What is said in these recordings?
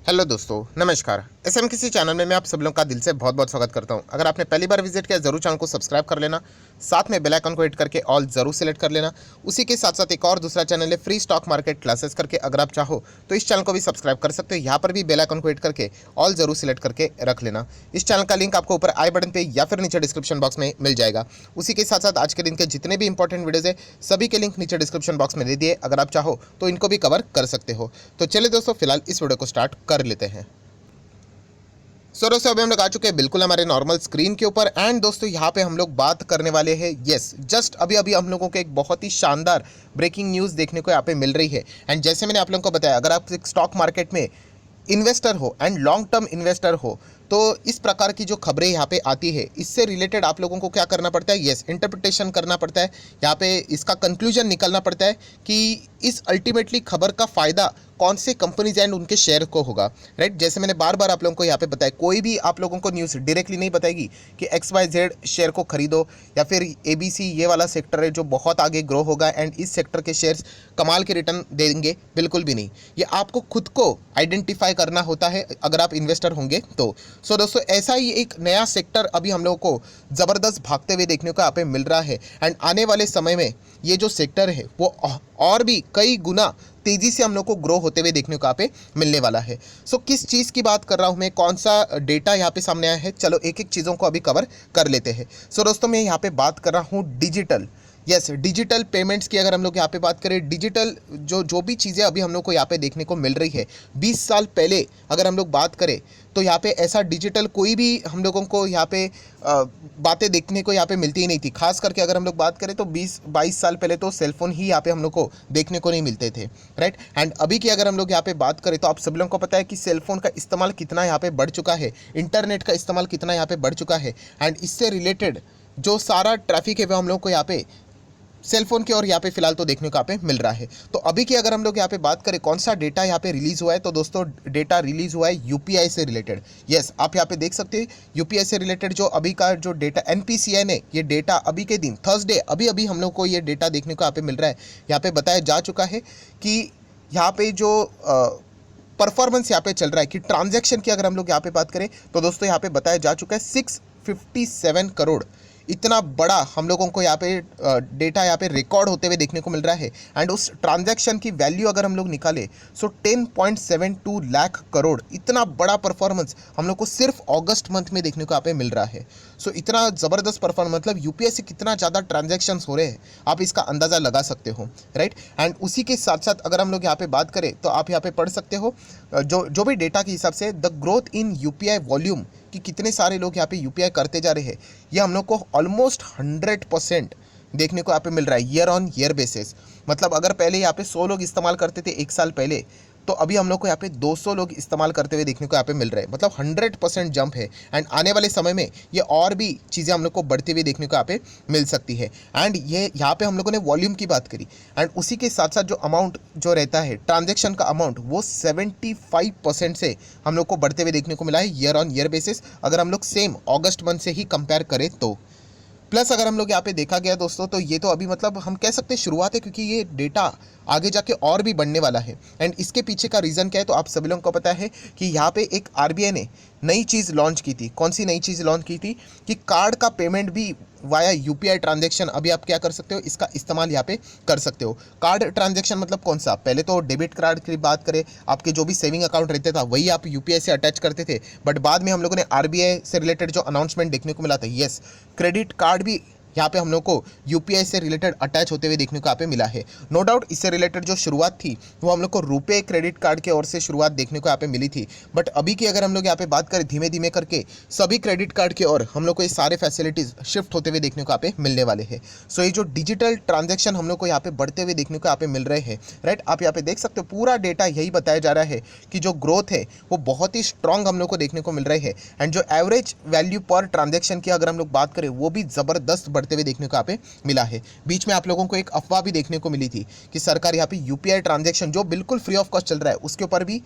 Hello दोस्तों, नमस्कार। SM किसी चैनल में मैं आप सब लोगों का दिल से बहुत बहुत स्वागत करता हूं। अगर आपने पहली बार विजिट किया जरूर चैनल को सब्सक्राइब कर लेना, साथ में बेल आइकन को हिट करके ऑल जरूर सेलेक्ट कर लेना। उसी के साथ साथ एक और दूसरा चैनल है फ्री स्टॉक मार्केट क्लासेस करके, अगर आप चाहो तो इस चैनल को भी सब्सक्राइब कर सकते हो। यहाँ पर भी बेल आइकन को हिट करके ऑल जरूर सेलेक्ट करके रख लेना। इस चैनल का लिंक आपको ऊपर आई बटन पे या फिर नीचे डिस्क्रिप्शन बॉक्स में मिल जाएगा। उसी के साथ साथ आज के दिन के जितने भी इंपॉर्टेंट वीडियोज़ है सभी के लिंक नीचे डिस्क्रिप्शन बॉक्स में दे दिए, अगर आप चाहो तो इनको भी कवर कर सकते हो। तो चलिए दोस्तों, फिलहाल इस वीडियो को स्टार्ट कर लेते हैं। सो दोस्तों, अभी हम लोग आ चुके हैं बिल्कुल हमारे नॉर्मल स्क्रीन के ऊपर। एंड दोस्तों, यहाँ पे हम लोग बात करने वाले हैं, यस, जस्ट अभी अभी हम लोगों को एक बहुत ही शानदार ब्रेकिंग न्यूज़ देखने को यहाँ पे मिल रही है। एंड जैसे मैंने आप लोगों को बताया, अगर आप एक स्टॉक मार्केट में इन्वेस्टर हो एंड लॉन्ग टर्म इन्वेस्टर हो तो इस प्रकार की जो खबरें यहाँ पे आती है, इससे रिलेटेड आप लोगों को क्या करना पड़ता है, यस, इंटरप्रिटेशन करना पड़ता है। यहाँ पे इसका कंक्लूजन निकलना पड़ता है कि इस अल्टीमेटली खबर का फ़ायदा कौन से कंपनीज एंड उनके शेयर को होगा, राइट। जैसे मैंने बार बार आप लोगों को यहाँ पे बताया, कोई भी आप लोगों को न्यूज़ डायरेक्टली नहीं बताएगी कि XYZ शेयर को खरीदो या फिर ABC ये वाला सेक्टर है जो बहुत आगे ग्रो होगा एंड इस सेक्टर के शेयर्स कमाल के रिटर्न देंगे, बिल्कुल भी नहीं। ये आपको खुद को आइडेंटिफाई करना होता है अगर आप इन्वेस्टर होंगे तो। सो दोस्तों, ऐसा ही एक नया सेक्टर अभी हम लोगों को ज़बरदस्त भागते हुए देखने को यहाँ पे मिल रहा है। एंड आने वाले समय में ये जो सेक्टर है वो और भी कई गुना तेज़ी से हम लोग को ग्रो होते हुए देखने को यहाँ पे मिलने वाला है। सो किस चीज़ की बात कर रहा हूँ मैं, कौन सा डेटा यहाँ पे सामने आया है, चलो एक एक चीज़ों को अभी कवर कर लेते हैं। सो दोस्तों, मैं यहाँ पे बात कर रहा हूँ डिजिटल, यस, डिजिटल पेमेंट्स की। अगर हम लोग यहाँ पे बात करें, डिजिटल जो भी चीज़ें अभी हम लोग को यहाँ पे देखने को मिल रही है, 20 साल पहले अगर हम लोग बात करें तो यहाँ पे ऐसा डिजिटल कोई भी हम लोगों को यहाँ पे बातें देखने को यहाँ पे मिलती ही नहीं थी। खास करके अगर हम लोग बात करें तो 20-22 साल पहले तो सेलफोन ही यहाँ पे हम लोग को देखने को नहीं मिलते थे, राइट। एंड अभी की अगर हम लोग यहाँ पे बात करें तो आप सब लोगों को पता है कि सेलफोन का इस्तेमाल कितना यहाँ पे बढ़ चुका है, इंटरनेट का इस्तेमाल कितना यहाँ पे बढ़ चुका है। एंड इससे रिलेटेड जो सारा ट्रैफिक है वो हम लोग को यहाँ पे सेलफोन की और यहाँ पे फिलहाल तो देखने को यहाँ पे मिल रहा है। तो अभी की अगर हम लोग यहाँ पे बात करें कौन सा डेटा यहाँ पे रिलीज हुआ है, तो दोस्तों डेटा रिलीज हुआ है यूपीआई से रिलेटेड। यस, आप यहाँ पे देख सकते हैं यूपीआई से रिलेटेड जो अभी का जो डेटा एनपीसीआई ने ये डेटा अभी के दिन थर्सडे अभी अभी हम लोग को ये डेटा देखने को यहाँ पे मिल रहा है। यहाँ पे बताया जा चुका है कि यहाँ पे जो परफॉर्मेंस यहाँ पे चल रहा है कि ट्रांजैक्शन की अगर हम लोग यहाँ पे बात करें तो दोस्तों यहाँ पे बताया जा चुका है 657 करोड़, इतना बड़ा हम लोगों को यहाँ पे डेटा यहाँ पे रिकॉर्ड होते हुए देखने को मिल रहा है। एंड उस ट्रांजैक्शन की वैल्यू अगर हम लोग निकाले सो 10.72 लाख करोड़, इतना बड़ा परफॉर्मेंस हम लोग को सिर्फ अगस्त मंथ में देखने को यहाँ पे मिल रहा है। सो इतना ज़बरदस्त परफॉर्मेंस, मतलब यूपीआई से कितना ज़्यादा ट्रांजैक्शंस हो रहे हैं आप इसका अंदाज़ा लगा सकते हो, राइट। एंड उसी के साथ साथ अगर हम लोग यहाँ पे बात करें तो आप यहाँ पे पढ़ सकते हो जो भी डेटा के हिसाब से the growth in UPI volume कि कितने सारे लोग यहाँ पे यूपीआई करते जा रहे हैं, ये हम लोग को ऑलमोस्ट 100% देखने को यहाँ पे मिल रहा है ईयर ऑन ईयर बेसिस। मतलब अगर पहले यहाँ पे 100 लोग इस्तेमाल करते थे एक साल पहले, तो अभी हम लोग को यहाँ पे 200 लोग इस्तेमाल करते हुए देखने को यहाँ पे मिल रहे हैं, मतलब 100% जंप है। एंड आने वाले समय में ये और भी चीज़ें हम लोग को बढ़ती हुई देखने को यहाँ पे मिल सकती है। एंड ये यहाँ पे हम लोगों ने वॉल्यूम की बात करी एंड उसी के साथ साथ जो अमाउंट जो रहता है ट्रांजेक्शन का अमाउंट वो 75% से हम लोग को बढ़ते हुए देखने को मिला है ईयर ऑन ईयर बेसिस, अगर हम लोग सेम अगस्त मंथ से ही कंपेयर करें तो। प्लस अगर हम लोग यहाँ पे देखा गया दोस्तों तो ये तो अभी मतलब हम कह सकते हैं शुरुआत है, क्योंकि ये डेटा आगे जाके और भी बढ़ने वाला है। एंड इसके पीछे का रीज़न क्या है, तो आप सभी लोगों को पता है कि यहाँ पे एक आरबीआई ने नई चीज़ लॉन्च की थी। कौन सी नई चीज़ लॉन्च की थी कि कार्ड का पेमेंट भी वाया यूपीआई ट्रांजैक्शन अभी आप क्या कर सकते हो, इसका इस्तेमाल यहाँ पे कर सकते हो। कार्ड ट्रांजैक्शन मतलब कौन सा, पहले तो डेबिट कार्ड की बात करें, आपके जो भी सेविंग अकाउंट रहता था वही आप यूपीआई से अटैच करते थे। बट बाद में हम लोगों ने आरबीआई से रिलेटेड जो अनाउंसमेंट देखने को मिला था, यस, क्रेडिट कार्ड भी यहाँ पे हम लोग को यूपीआई से रिलेटेड अटैच होते हुए देखने को यहाँ पे मिला है। नो डाउट इससे रिलेटेड जो शुरुआत थी वो हम लोग को रुपए क्रेडिट कार्ड के ओर से शुरुआत देखने को यहाँ पे मिली थी। बट अभी की अगर हम लोग यहाँ पे बात करें, धीमे धीमे करके सभी क्रेडिट कार्ड के ओर हम लोग को ये सारे फैसिलिटीज़ शिफ्ट होते हुए देखने को यहाँ पे मिलने वाले हैं। सो ये जो डिजिटल ट्रांजेक्शन हम लोग को यहाँ पे बढ़ते हुए देखने को यहाँ पे मिल रहे हैं, राइट। आप यहाँ पे देख सकते हो पूरा डेटा यही बताया जा रहा है कि जो ग्रोथ है वो बहुत ही स्ट्रांग हम लोग को देखने को मिल रहे हैं। एंड जो एवरेज वैल्यू पर ट्रांजेक्शन की अगर हम लोग बात करें वो भी ज़बरदस्त बढ़ते हुए देखने को यहाँ पे मिला है। बीच में आप लोगों को एक अफवाह भी देखने को मिली थी कि सरकार यहाँ पे यूपीआई ट्रांजैक्शन जो बिल्कुल फ्री ऑफ कॉस्ट चल रहा है उसके ऊपर भी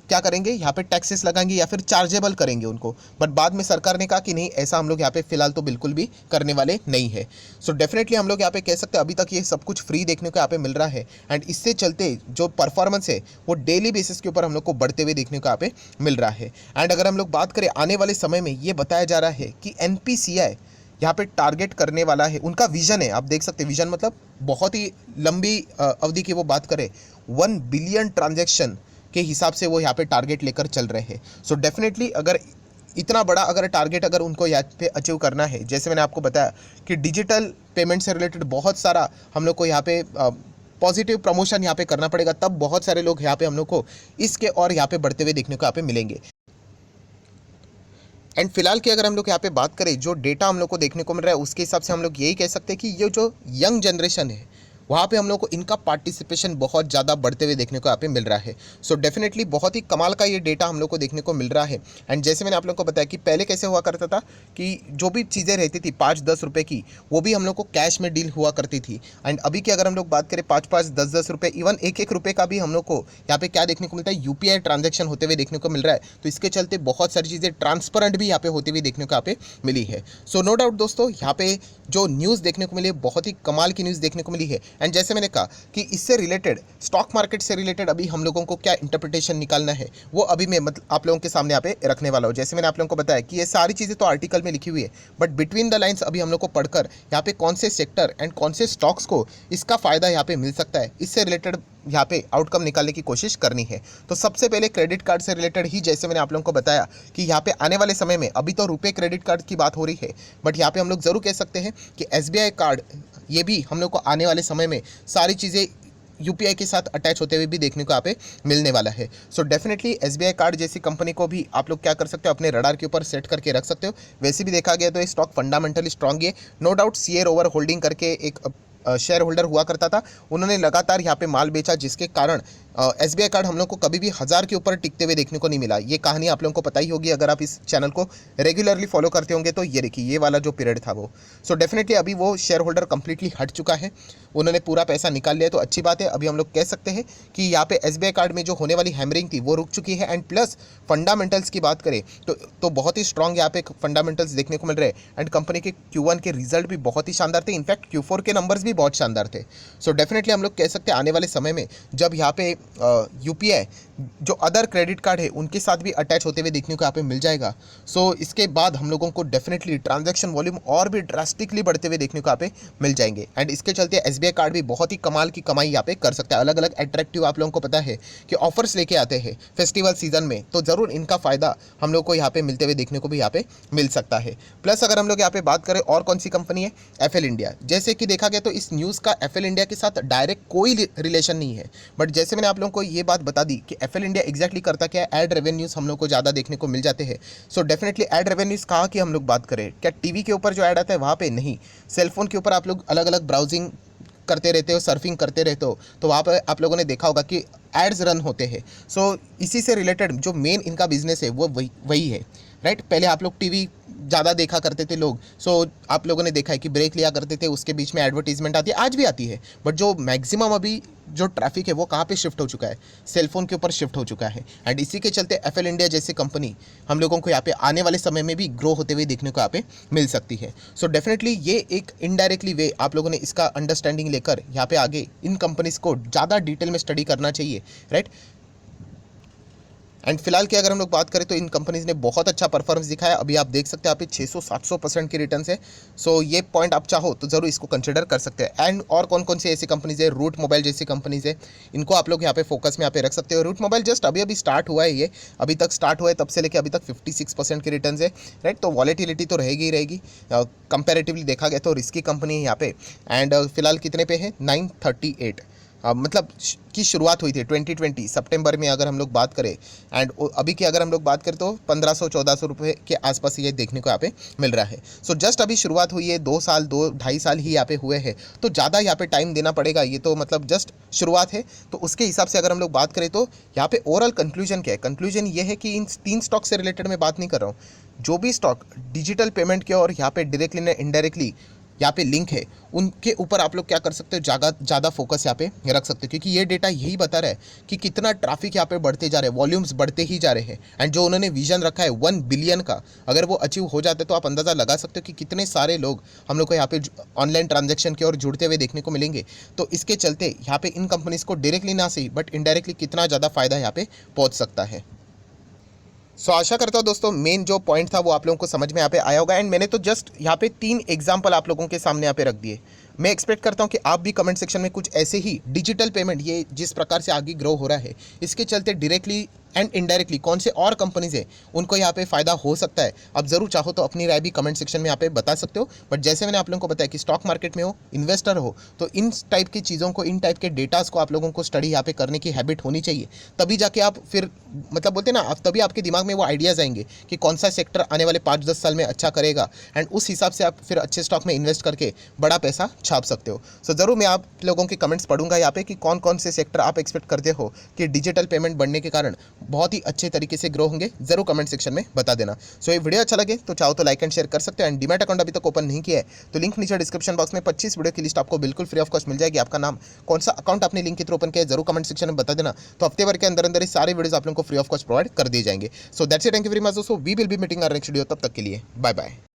क्या करेंगे, यहाँ पे टैक्सेस लगाएंगे या फिर चार्जेबल करेंगे उनको। बट बाद में सरकार ने कहा कि नहीं, ऐसा हम लोग यहाँ पे फिलहाल तो बिल्कुल भी करने वाले नहीं है। सो डेफिनेटली हम लोग यहाँ पे कह सकते हैं अभी तक ये सब कुछ फ्री देखने को यहाँ पे मिल रहा है, एंड इससे चलते जो परफॉर्मेंस है वो डेली बेसिस के ऊपर हम लोग को बढ़ते हुए देखने को यहाँ पे मिल रहा है। एंड अगर हम लोग बात करें आने वाले समय में, ये बताया जा रहा है कि एनपीसीआई यहाँ पे टारगेट करने वाला है, उनका विजन है, आप देख सकते हैं विजन मतलब बहुत ही लंबी अवधि की वो बात करें, 1 बिलियन ट्रांजैक्शन के हिसाब से वो यहाँ पे टारगेट लेकर चल रहे हैं। सो डेफिनेटली अगर इतना बड़ा अगर टारगेट अगर उनको यहाँ पे अचीव करना है, जैसे मैंने आपको बताया कि डिजिटल पेमेंट से रिलेटेड बहुत सारा हम लोग को यहाँ पे पॉजिटिव प्रमोशन यहाँ पे करना पड़ेगा, तब बहुत सारे लोग यहाँ पे हम लोग को इसके और यहाँ पे बढ़ते हुए देखने को यहाँ पे मिलेंगे। एंड फिलहाल की अगर हम लोग यहाँ पे बात करें, जो डेटा हम लोग को देखने को मिल रहा है उसके हिसाब से हम लोग यही कह सकते हैं कि ये जो यंग जनरेशन है वहाँ पे हम लोग को इनका पार्टिसिपेशन बहुत ज़्यादा बढ़ते हुए देखने को यहाँ पे मिल रहा है। सो डेफिनेटली बहुत ही कमाल का ये डेटा हम लोग को देखने को मिल रहा है। एंड जैसे मैंने आप लोग को बताया कि पहले कैसे हुआ करता था कि जो भी चीज़ें रहती थी 5-10 रुपये की, वो भी हम लोग को कैश में डील हुआ करती थी। एंड अभी की अगर हम लोग बात करें 5-5, 10-10 रुपये, इवन 1-1 रुपये का भी हम लोग को यहाँ पे क्या देखने को मिलता है, यूपीआई ट्रांजेक्शन होते हुए देखने को मिल रहा है। तो इसके चलते बहुत सारी चीज़ें ट्रांसपेरेंट भी यहाँ पे होते हुए देखने को यहाँ पे मिली है। सो नो डाउट दोस्तों, यहाँ पे जो न्यूज़ देखने को मिली है बहुत ही कमाल की न्यूज़ देखने को मिली है। एंड जैसे मैंने कहा कि इससे रिलेटेड स्टॉक मार्केट से रिलेटेड अभी हम लोगों को क्या इंटरप्रिटेशन निकालना है वो अभी मैं मतलब आप लोगों के सामने यहाँ पे रखने वाला हूँ। जैसे मैंने आप लोगों को बताया कि ये सारी चीज़ें तो आर्टिकल में लिखी हुई है, बट बिटवीन द लाइंस अभी हम लोग को पढ़कर यहाँ पे कौन से सेक्टर एंड कौन से स्टॉक्स को इसका फ़ायदा यहाँ पे मिल सकता है, इससे रिलेटेड यहाँ पे आउटकम निकालने की कोशिश करनी है। तो सबसे पहले क्रेडिट कार्ड से रिलेटेड ही जैसे मैंने आप लोगों को बताया कि यहाँ पे आने वाले समय में अभी तो रुपए क्रेडिट कार्ड की बात हो रही है, बट यहाँ पे हम लोग ज़रूर कह सकते हैं कि एसबीआई कार्ड ये भी हम लोग को आने वाले समय में सारी चीज़ें यूपीआई के साथ अटैच होते हुए भी देखने को यहाँ पे मिलने वाला है। सो डेफिनेटली एसबीआई कार्ड जैसी कंपनी को भी आप लोग क्या कर सकते हो, अपने रडार के ऊपर सेट करके रख सकते हो। वैसे भी देखा गया तो ये स्टॉक फंडामेंटली स्ट्रांग है। No doubt share over holding करके एक शेयर होल्डर हुआ करता था, उन्होंने लगातार यहाँ पे माल बेचा, जिसके कारण एसबीआई कार्ड हम लोग को कभी भी 1000 के ऊपर टिकते हुए देखने को नहीं मिला। ये कहानी आप लोगों को पता ही होगी अगर आप इस चैनल को रेगुलरली फॉलो करते होंगे। तो ये देखिए ये वाला जो पीरियड था वो, सो डेफिनेटली अभी वो शेयर होल्डर कंप्लीटली हट चुका है, उन्होंने पूरा पैसा निकाल लिया। तो अच्छी बात है, अभी हम लोग कह सकते हैं कि यहाँ पे एसबीआई कार्ड में जो होने वाली हैमरिंग थी वो रुक चुकी है। एंड प्लस फंडामेंटल्स की बात करें तो बहुत ही स्ट्रॉन्ग यहाँ पे फंडामेंटल्स देखने को मिल रहे हैं। एंड कंपनी के Q1 के रिजल्ट भी बहुत ही शानदार थे, इनफैक्ट Q4 के नंबर्स भी बहुत शानदार थे। सो डेफिनेटली हम लोग कह सकते हैं आने वाले समय में जब यहाँ पे यूपीआई जो अदर क्रेडिट कार्ड है उनके साथ भी अटैच होते हुए देखने को यहाँ पे मिल जाएगा। सो इसके बाद हम लोगों को डेफिनेटली ट्रांजैक्शन वॉल्यूम और भी ड्रास्टिकली बढ़ते हुए देखने को यहाँ पे मिल जाएंगे। एंड इसके चलते एसबीआई कार्ड भी बहुत ही कमाल की कमाई यहाँ पे कर सकता है। अलग अलग एट्रैक्टिव आप लोगों को पता है कि ऑफर्स लेके आते हैं फेस्टिवल सीजन में, तो ज़रूर इनका फ़ायदा हम लोग को यहाँ पे मिलते हुए देखने को भी यहाँ पे मिल सकता है। प्लस अगर हम लोग यहाँ पे बात करें और कौन सी कंपनी है, एफएल इंडिया। जैसे कि देखा गया तो इस न्यूज़ का एफएल इंडिया के साथ डायरेक्ट कोई रिलेशन नहीं है, बट जैसे मैंने आप लोगों को ये बात बता दी कि एफएल इंडिया एग्जैक्टली करता क्या है, एड रेवेन्यूज़ हम लोग को ज़्यादा देखने को मिल जाते हैं। सो डेफिनेटली एड रेवेन्यूज़ कहाँ की हम लोग बात करें, क्या टीवी के ऊपर जो ऐड आता है वहाँ पे नहीं, सेलफोन के ऊपर आप लोग अलग अलग ब्राउजिंग करते रहते हो, सर्फिंग करते रहते हो, तो वहाँ पर आप लोगों ने देखा होगा कि एड्स रन होते हैं। सो इसी से रिलेटेड जो मेन इनका बिजनेस है वो वही है, राइट। पहले आप लोग टीवी ज़्यादा देखा करते थे लोग, सो आप लोगों ने देखा है कि ब्रेक लिया करते थे, उसके बीच में एडवर्टीजमेंट आती है, आज भी आती है, बट जो मैक्सिमम अभी जो ट्रैफिक है वो कहाँ पे शिफ्ट हो चुका है, सेलफोन के ऊपर शिफ्ट हो चुका है। एंड इसी के चलते एफएल इंडिया जैसी कंपनी हम लोगों को यहाँ पे आने वाले समय में भी ग्रो होते हुए देखने को यहाँ पे मिल सकती है। सो डेफिनेटली ये एक इनडायरेक्टली वे आप लोगों ने इसका अंडरस्टैंडिंग लेकर यहाँ पे आगे इन कंपनीज को ज़्यादा डिटेल में स्टडी करना चाहिए, राइट। एंड फिलहाल की अगर हम लोग बात करें तो इन कंपनीज ने बहुत अच्छा परफॉर्मेंस दिखाया। अभी आप देख सकते हैं यहाँ पे 600-700% की रिटर्न है। सो ये पॉइंट आप चाहो तो ज़रूर इसको कंसिडर कर सकते हैं। एंड और कौन कौन सी ऐसी कंपनीज है, रूट मोबाइल जैसी कंपनीज है, इनको आप लोग यहाँ पे फोकस में यहाँ पे रख सकते हो। रूट मोबाइल जस्ट अभी अभी स्टार्ट हुआ है, ये अभी तक स्टार्ट हुआ है तब से लेकर अभी तक 56% की रिटर्न है, राइट। तो वॉलेटिलिटी तो रहेगी ही रहेगी, कंपेरेटिवली देखा गया तो रिस्की कंपनी है यहाँ पे। एंड फिलहाल कितने पे है, 938 मतलब की शुरुआत हुई थी 2020 सितंबर में अगर हम लोग बात करें। एंड अभी की अगर हम लोग बात करें तो 1500-1400 रुपये के आसपास ये देखने को यहाँ पे मिल रहा है। सो जस्ट अभी शुरुआत हुई है, 2-2.5 साल ही यहाँ पे हुए हैं, तो ज़्यादा यहाँ पे टाइम देना पड़ेगा, ये तो मतलब जस्ट शुरुआत है। तो उसके हिसाब से अगर हम लोग बात करें तो यहाँ पे ओवरऑल कंक्लूजन क्या है, कंक्लूजन ये है कि इन 3 स्टॉक से रिलेटेड मैं बात नहीं कर रहा हूँ, जो भी स्टॉक डिजिटल पेमेंट के और यहाँ पे डायरेक्टली या इनडायरेक्टली यहाँ पे लिंक है उनके ऊपर आप लोग क्या कर सकते हो, ज़्यादा फोकस यहाँ पे रख सकते हो, क्योंकि ये डेटा यही बता रहा है कि कितना ट्रैफिक यहाँ पे बढ़ते जा रहे हैं, वॉल्यूम्स बढ़ते ही जा रहे हैं। एंड जो उन्होंने विजन रखा है 1 बिलियन का, अगर वो अचीव हो जाते तो आप अंदाज़ा लगा सकते हो कि कितने सारे लोग हम लोग को यहाँ पे ऑनलाइन ट्रांजेक्शन की ओर जुड़ते हुए देखने को मिलेंगे। तो इसके चलते यहाँ पे इन कंपनीज़ को डायरेक्टली ना सही बट इनडायरेक्टली कितना ज़्यादा फायदा यहाँ पे पहुँच सकता है। सो आशा करता हूँ दोस्तों मेन जो पॉइंट था वो आप लोगों को समझ में यहाँ पे आया होगा। एंड मैंने तो जस्ट यहाँ पे 3 एग्जांपल आप लोगों के सामने यहाँ पे रख दिए। मैं एक्सपेक्ट करता हूँ कि आप भी कमेंट सेक्शन में कुछ ऐसे ही डिजिटल पेमेंट ये जिस प्रकार से आगे ग्रो हो रहा है इसके चलते डायरेक्टली एंड इनडायरेक्टली कौन से और कंपनीज है उनको यहाँ पे फ़ायदा हो सकता है। आप ज़रूर चाहो तो अपनी राय भी कमेंट सेक्शन में यहाँ पे बता सकते हो। बट जैसे मैंने आप लोगों को बताया कि स्टॉक मार्केट में हो, इन्वेस्टर हो, तो इन टाइप की चीज़ों को, इन टाइप के डेटास को आप लोगों को स्टडी यहाँ पे करने की हैबिट होनी चाहिए। तभी जाके आप फिर मतलब बोलते ना आप, तभी आपके दिमाग में वो आइडियाज़ आएंगे कि कौन सा सेक्टर आने वाले 5-10 साल में अच्छा करेगा। एंड उस हिसाब से आप फिर अच्छे स्टॉक में इन्वेस्ट करके बड़ा पैसा छाप सकते हो। सो ज़रूर मैं आप लोगों के कमेंट्स पढ़ूंगा यहाँ पे कि कौन कौन से सेक्टर आप एक्सपेक्ट करते हो कि डिजिटल पेमेंट बढ़ने के कारण बहुत ही अच्छे तरीके से ग्रो होंगे। जरूर कमेंट सेक्शन में बता देना। सो ये वीडियो अच्छा लगे तो चाहो तो लाइक एंड शेयर कर सकते हो। एंड डीमैट अकाउंट अभी तक ओपन नहीं किया है तो लिंक नीचे डिस्क्रिप्शन बॉक्स में 25 वीडियो की लिस्ट आपको बिल्कुल फ्री ऑफ कॉस्ट मिल जाएगी। आपका नाम, कौन सा अकाउंट आपने लिंक के थ्रू ओपन किया है जरूर कमेंट सेक्शन में बता देना। तो हफ्ते भर के अंदर अंदर सारे वीडियोस आप लोगों को फ्री ऑफ कॉस्ट प्रोवाइड कर दिए जाएंगे। So that's it, thank you very much दोस्तों। We will be meeting our next video. तब तक के लिए बाय बाय।